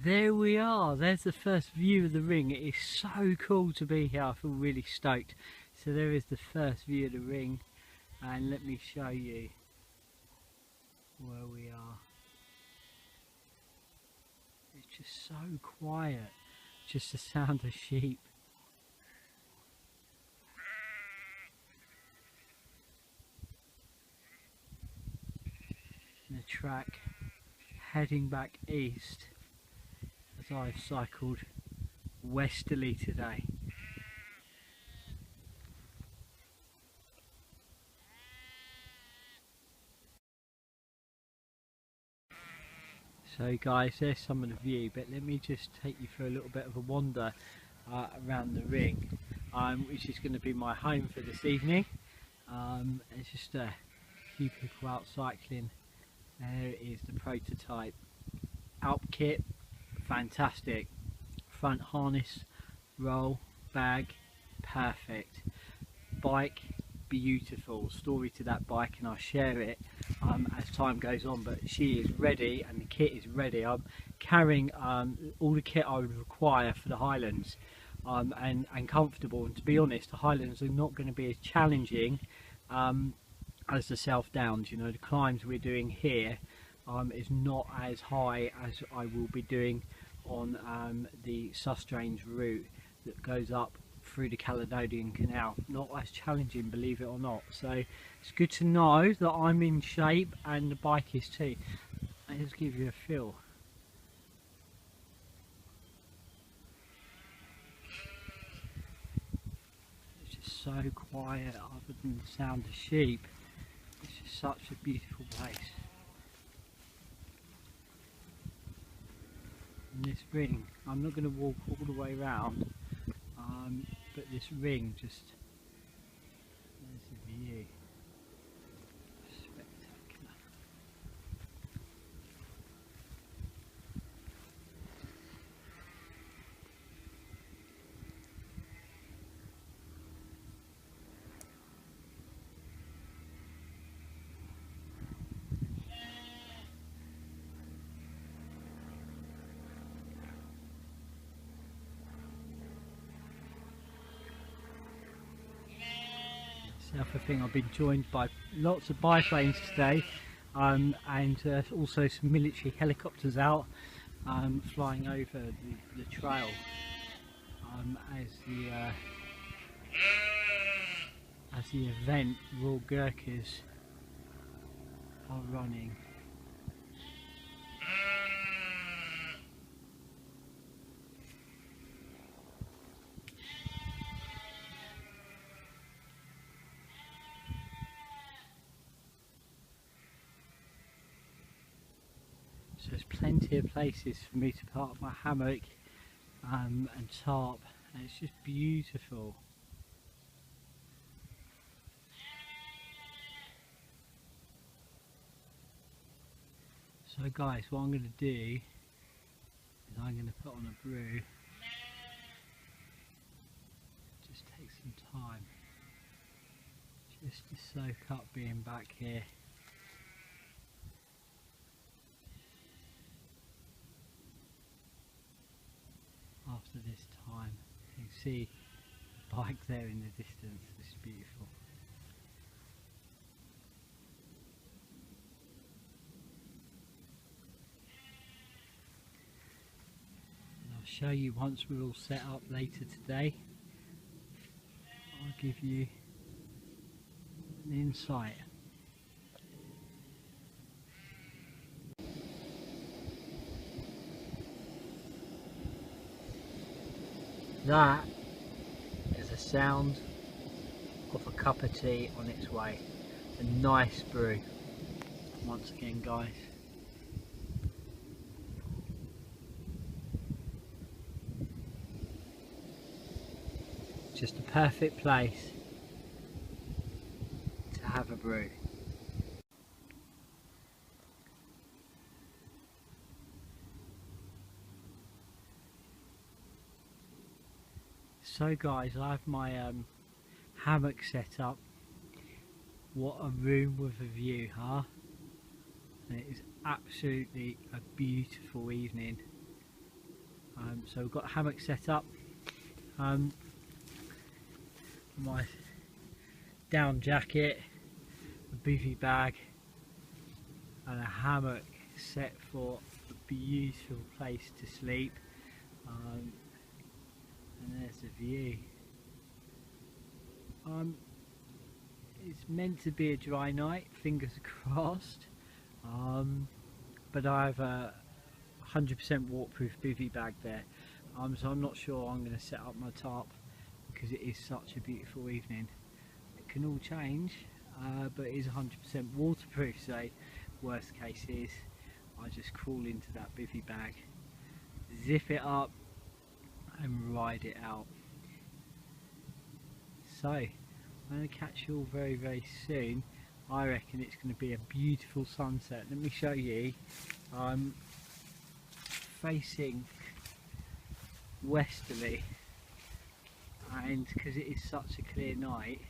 There we are, there's the first view of the ring. It is so cool to be here, I feel really stoked. So there is the first view of the ring, and let me show you where we are. It's just so quiet, just the sound of sheep. And the track heading back east as I've cycled westerly today. So guys, there's some of the view, but let me just take you through a little bit of a wander around the ring, which is going to be my home for this evening. There's just a few people out cycling. There is the prototype Alp kit, fantastic. Front harness, roll, bag, perfect. Bike, beautiful. Story to that bike, and I'll share it as time goes on, but she is ready and the kit is ready. I'm carrying all the kit I would require for the Highlands, and comfortable, and to be honest, the Highlands are not going to be as challenging as the South Downs. You know, the climbs we're doing here is not as high as I will be doing on the Sustrange route that goes up through the Caledonian Canal. Not as challenging, believe it or not. So it's good to know that I'm in shape and the bike is too. I'll just give you a feel. It's just so quiet other than the sound of sheep. It's just such a beautiful place. And this ring, I'm not going to walk all the way around, but this ring just, there's the view, spectacular. The other thing, I've been joined by lots of biplanes today, and also some military helicopters out flying over the trail as the event Royal Gurkhas are running. So there's plenty of places for me to park my hammock and tarp, and it's just beautiful. So guys, what I'm going to do is I'm going to put on a brew. Just take some time just to soak up being back here. After this time, you can see the bike there in the distance. It's beautiful. And I'll show you once we're all set up later today. I'll give you an insight. That is the sound of a cup of tea on its way. A nice brew. Once again, guys. Just a perfect place to have a brew. So guys, I have my hammock set up. What a room with a view, huh? And it is absolutely a beautiful evening. So we've got a hammock set up, my down jacket, a bivvy bag and a hammock set for a beautiful place to sleep, and there's the view. It's meant to be a dry night, fingers crossed, but I have a 100% waterproof bivvy bag there, so I'm not sure I'm going to set up my tarp because it is such a beautiful evening. It can all change, but it is 100% waterproof, so worst case is I just crawl into that bivvy bag, zip it up and ride it out. So I'm going to catch you all very, very soon. I reckon it's going to be a beautiful sunset. Let me show you. I'm facing westerly, and because it is such a clear night,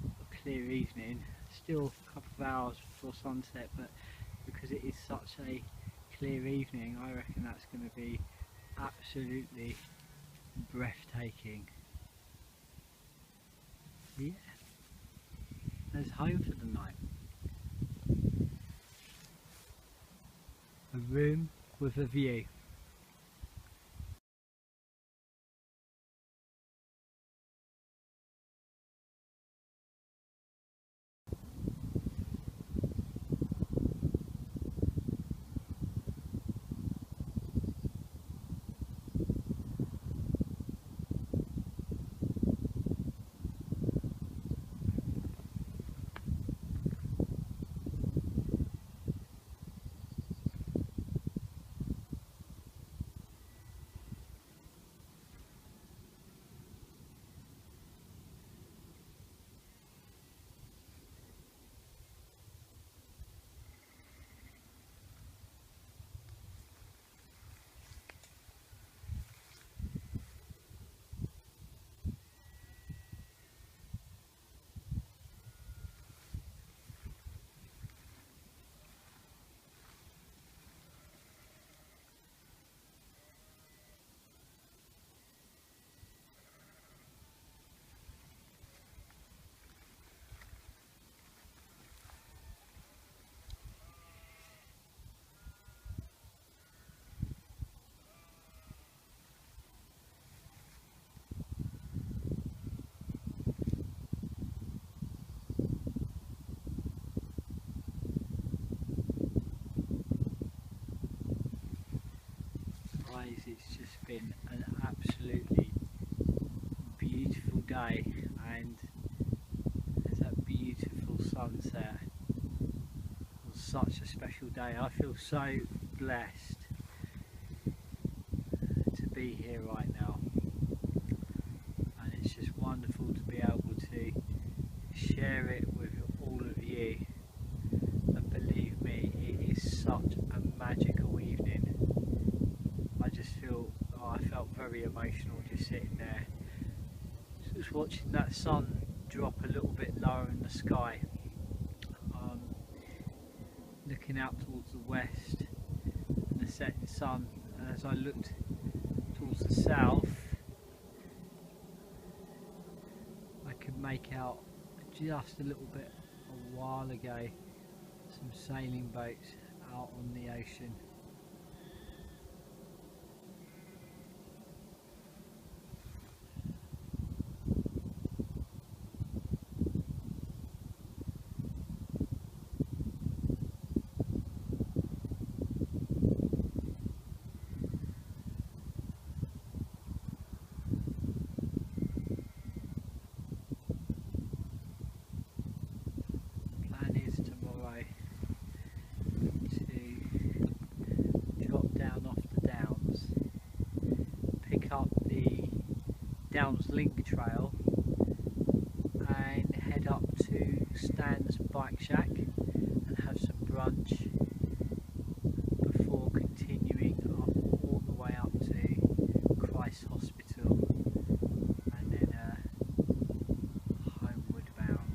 a clear evening, still a couple of hours before sunset, but because it is such a clear evening, I reckon that's going to be absolutely breathtaking. Yeah, there's home for the night. A room with a view. Guys, it's just been an absolutely beautiful day, and there's that beautiful sunset. It was such a special day. I feel so blessed to be here right now, and it's just wonderful to be able to share it with all of you. And believe me, it is such a magical evening. I just feel, I felt very emotional just sitting there, just watching that sun drop a little bit lower in the sky, looking out towards the west and the setting sun, and as I looked towards the south I could make out just a little bit a while ago some sailing boats out on the ocean. Up the Downs Link Trail and head up to Stan's Bike Shack and have some brunch before continuing up all the way up to Christ Hospital and then homeward bound.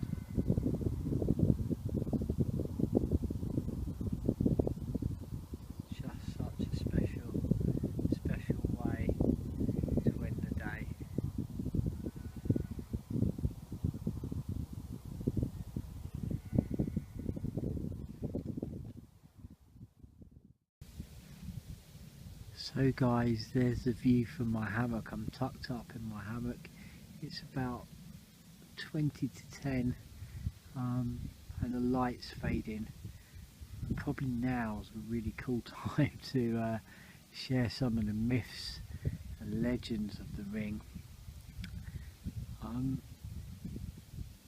Just such a special So guys, there's the view from my hammock. I'm tucked up in my hammock. It's about 20 to 10 and the light's fading. Probably now's a really cool time to share some of the myths and legends of the ring.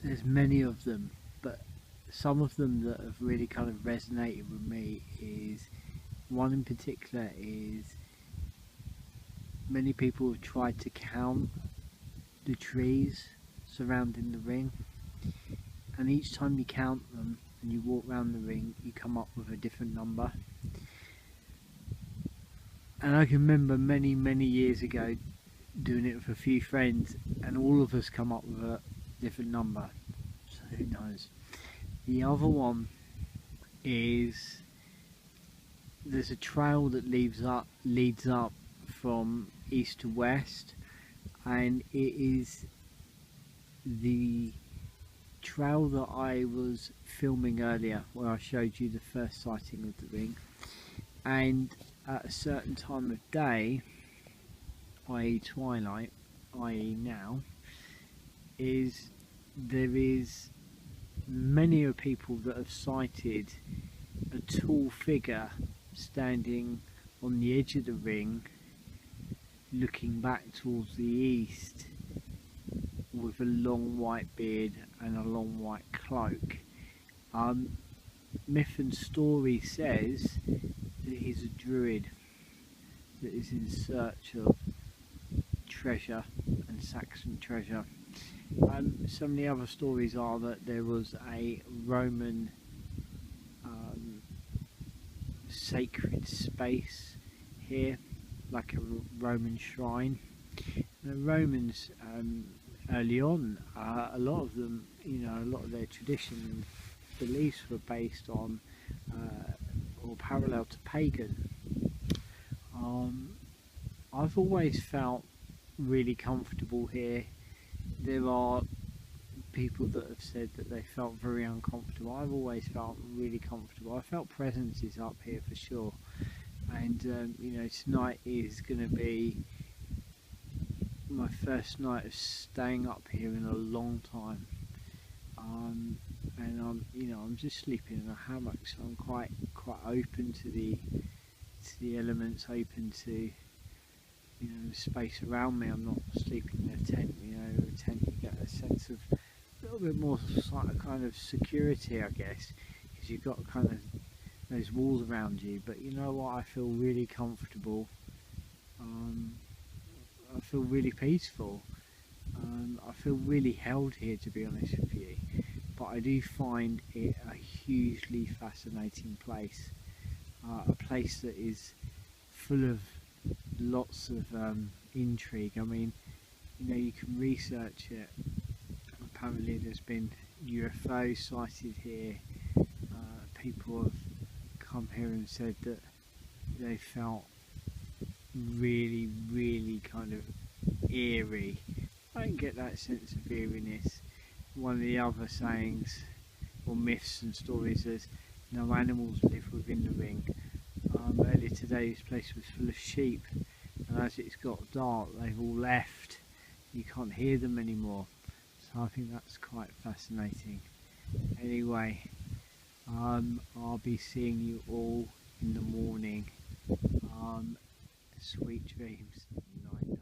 There's many of them, but some of them that have really kind of resonated with me is one in particular is many people have tried to count the trees surrounding the ring, and each time you count them and you walk around the ring you come up with a different number. And I can remember many years ago doing it with a few friends and all of us come up with a different number, so who knows. The other one is there's a trail that leads up from east to west, and it is the trail that I was filming earlier where I showed you the first sighting of the ring. And at a certain time of day, i.e. twilight, i.e. now, there is many people that have sighted a tall figure standing on the edge of the ring looking back towards the east with a long white beard and a long white cloak. Myth and story says that he's a druid that is in search of treasure and Saxon treasure. Some of the other stories are that there was a Roman sacred space here, like a Roman shrine. The Romans early on, a lot of them, a lot of their tradition and beliefs were based on or parallel to pagan. I've always felt really comfortable here. There are people that have said that they felt very uncomfortable. I've always felt really comfortable. I felt presences up here for sure, and tonight is going to be my first night of staying up here in a long time, and I'm just sleeping in a hammock, so I'm quite open to the elements, open to the space around me. I'm not sleeping in a tent. A tent you get a sense of a little bit more kind of security, I guess, because you've got kind of those walls around you. But you know what, I feel really comfortable. I feel really peaceful. I feel really held here, to be honest with you. But I do find it a hugely fascinating place. A place that is full of lots of intrigue. I mean, you can research it. Apparently there's been UFOs sighted here. People have come here and said that they felt really kind of eerie. I don't get that sense of eeriness. One of the other sayings or myths and stories is no animals live within the ring. Earlier today this place was full of sheep, and as it's got dark they've all left. You can't hear them anymore, so I think that's quite fascinating. Anyway, I'll be seeing you all in the morning. Sweet dreams. Night night.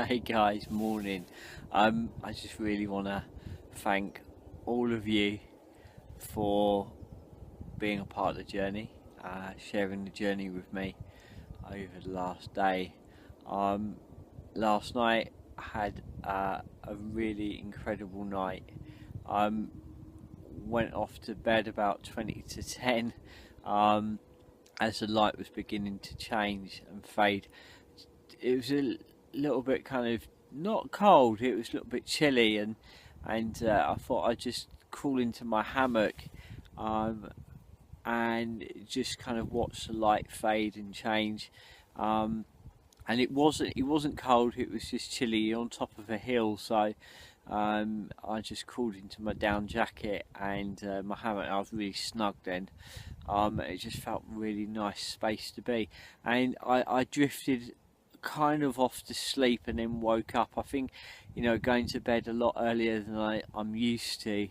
Hey guys, morning. I just really want to thank all of you for being a part of the journey, sharing the journey with me over the last day. Um, Last night I had a really incredible night. Um, Went off to bed about 20 to 10 as the light was beginning to change and fade. It was a little bit kind of not cold. It was a little bit chilly, and I thought I'd just crawl into my hammock, um, and just kind of watch the light fade and change. And it wasn't cold. It was just chilly on top of a hill. So I just crawled into my down jacket and my hammock. I was really snug then. It just felt really nice space to be, and I drifted kind of off to sleep and then woke up. I think, going to bed a lot earlier than I'm used to,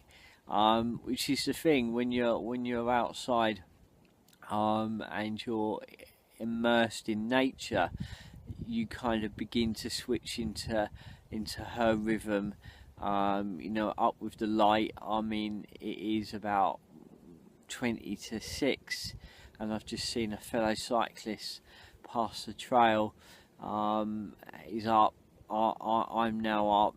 which is the thing when you're outside, and you're immersed in nature. You kind of begin to switch into her rhythm. Up with the light. I mean, it is about 20 to 6, and I've just seen a fellow cyclist pass the trail. He's up. I'm now up.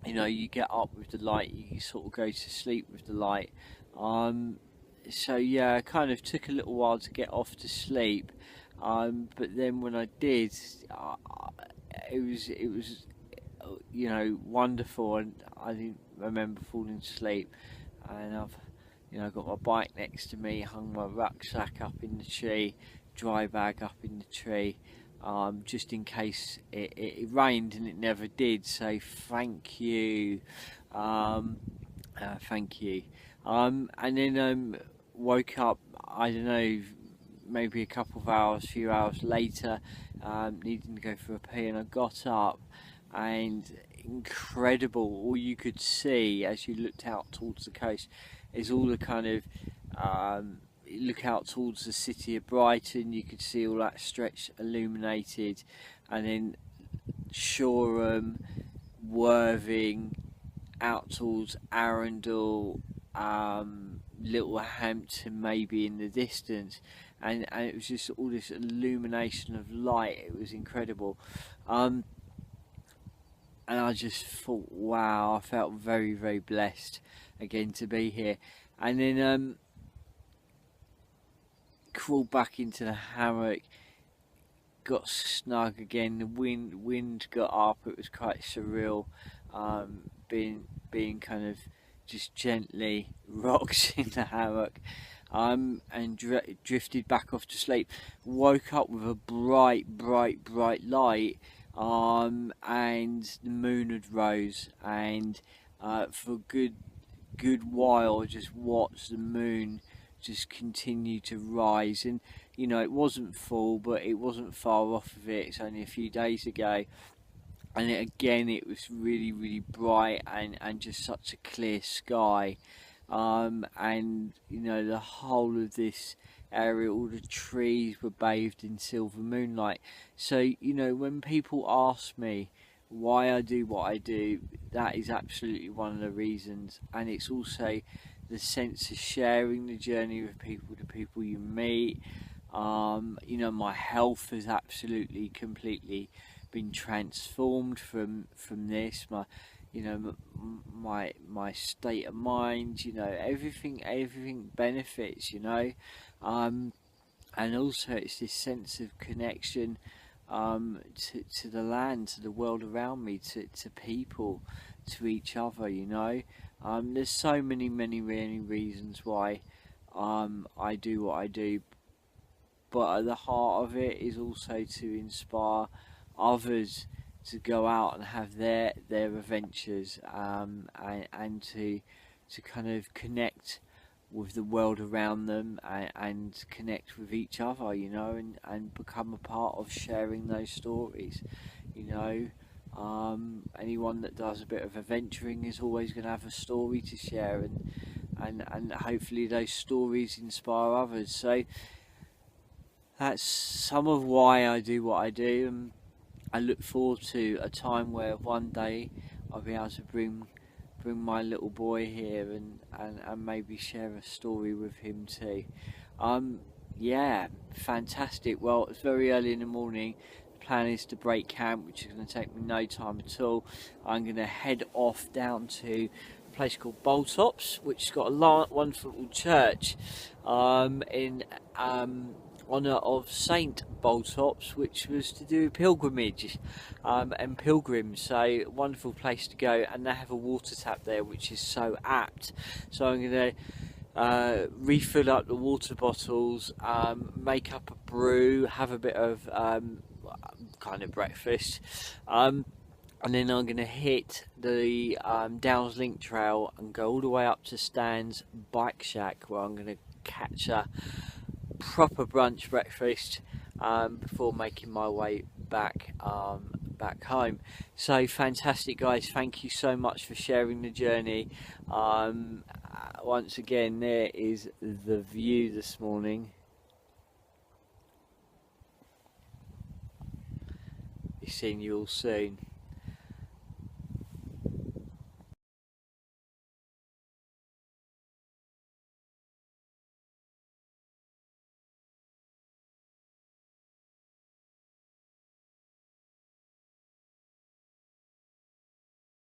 You get up with the light, you sort of go to sleep with the light. So yeah, it kind of took a little while to get off to sleep. But then when I did, it was wonderful, and I didn't remember falling asleep. And I've got my bike next to me, hung my rucksack up in the tree, dry bag up in the tree, just in case it rained, and it never did. So thank you, thank you. And then woke up. I don't know, maybe a couple of hours, few hours later, needing to go for a pee, and I got up, and incredible. All you could see as you looked out towards the coast is all the kind of look out towards the city of Brighton. You could see all that stretch illuminated, and then Shoreham, Worthing, out towards Arundel, Littlehampton maybe in the distance, and it was just all this illumination of light. It was incredible. And I just thought, wow, I felt very, very blessed again to be here. And then crawled back into the hammock, got snug again. The wind got up. It was quite surreal, being kind of just gently rocked in the hammock, and drifted back off to sleep. Woke up with a bright light, and the moon had rose, and for a good while I just watched the moon just continue to rise. And it wasn't full, but it wasn't far off of it. It's only a few days ago, and it was really bright, and just such a clear sky. And the whole of this area, all the trees were bathed in silver moonlight. So when people ask me why I do what I do, that is absolutely one of the reasons. And it's also the sense of sharing the journey with people, the people you meet. My health has absolutely completely been transformed from this. My state of mind, everything benefits, and also it's this sense of connection, to the land, to the world around me, to people, to each other. There's so many reasons why I do what I do, but at the heart of it is also to inspire others to go out and have their adventures, and to kind of connect with the world around them, and connect with each other, and become a part of sharing those stories. Anyone that does a bit of adventuring is always going to have a story to share, and hopefully those stories inspire others. So that's some of why I do what I do. I look forward to a time where one day I'll be able to bring my little boy here and maybe share a story with him too. Um, yeah, fantastic. Well, it's very early in the morning. The plan is to break camp, which is going to take me no time at all. I'm going to head off down to a place called Boltops, which has got a wonderful little church in honour of Saint Boltops, which was to do pilgrimage and pilgrims. So wonderful place to go, and they have a water tap there, which is so apt. So I'm going to refill up the water bottles, make up a brew, have a bit of kind of breakfast, and then I'm going to hit the Downs Link Trail and go all the way up to Stan's Bike Shack, where I'm going to catch a proper brunch breakfast before making my way back home. So fantastic, guys. Thank you so much for sharing the journey. Once again, there is the view this morning. Be seeing you all soon.